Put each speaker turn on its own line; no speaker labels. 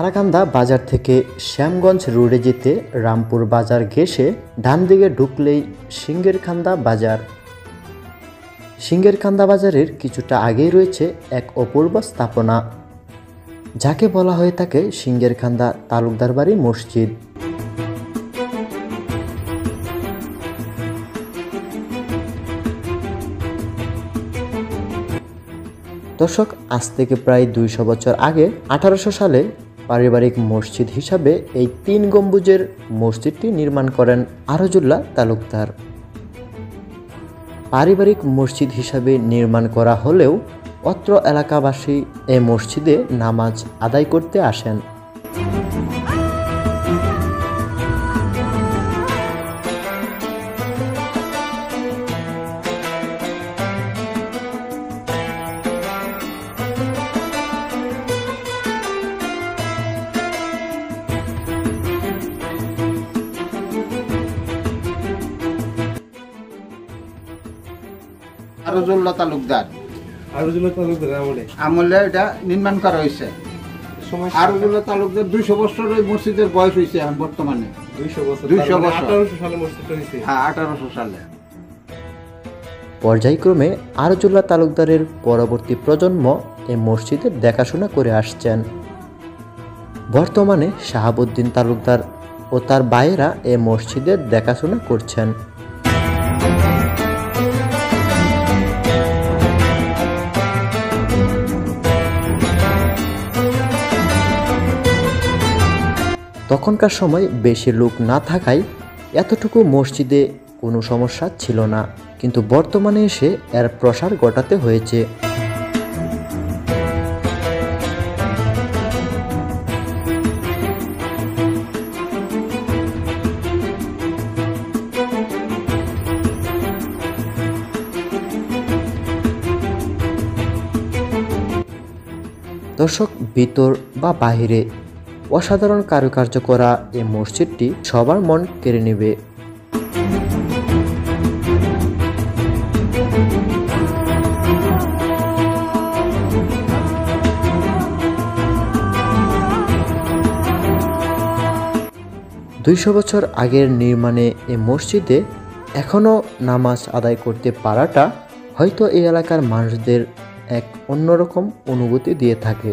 তারাকান্দা বাজার থেকে শ্যামগঞ্জ রোডে যেতে রামপুর বাজার ঘেঁষে ডান দিকে ঢুকলেই সিঙ্গেরখান্দা বাজার। সিঙ্গেরখান্দা বাজারের কিছুটা আগেই রয়েছে এক অপূর্ব স্থাপনা, যাকে বলা হয়ে থাকে সিঙ্গেরখান্দা তালুকদার বাড়ি মসজিদ। দর্শক, আজ থেকে প্রায় 200 বছর আগে 1800 সালে পারিবারিক মসজিদ হিসাবে এই 3 গম্বুজের মসজিদটি নির্মাণ করেন আরজুল্লাহ তালুকদার। পারিবারিক মসজিদ হিসাবে নির্মাণ করা হলেও অত্র এলাকাবাসী এই মসজিদে নামাজ আদায় করতে আসেন।
আরজুল্লাহ তালুকদার আমলে এটা নির্মাণ করা হয়েছে। আরজুল্লাহ তালুকদার 200 বছর এই মসজিদের বয়স হয়েছে এখন বর্তমানে। 200 বছর 1800 সালে মসজিদটা হয়েছে। হ্যাঁ, 1800 সালে।
পর্যায়ক্রমে আরজুল্লাহ তালুকদারের পরবর্তী প্রজন্ম এই মসজিদের দেখাশোনা করে আসছেন। বর্তমানে শাহাবুদ্দিন তালুকদার ও তার ভাইয়েরা এই মসজিদের দেখাশোনা করছেন। তখনকার সময় বেশি লোক না থাকায় এতটুকু মসজিদে কোনো সমস্যা ছিল না, কিন্তু বর্তমানে এসে এর প্রসার ঘটাতে হয়েছে। দর্শক, ভিতর বা বাহিরে অসাধারণ কারুকার্য করা এই মসজিদটি সবার মন কেড়ে নেবে। 200 বছর আগের নির্মাণে এই মসজিদে এখনও নামাজ আদায় করতে পারাটা হয়তো এই এলাকার মানুষদের এক অন্যরকম অনুভূতি দিয়ে থাকে।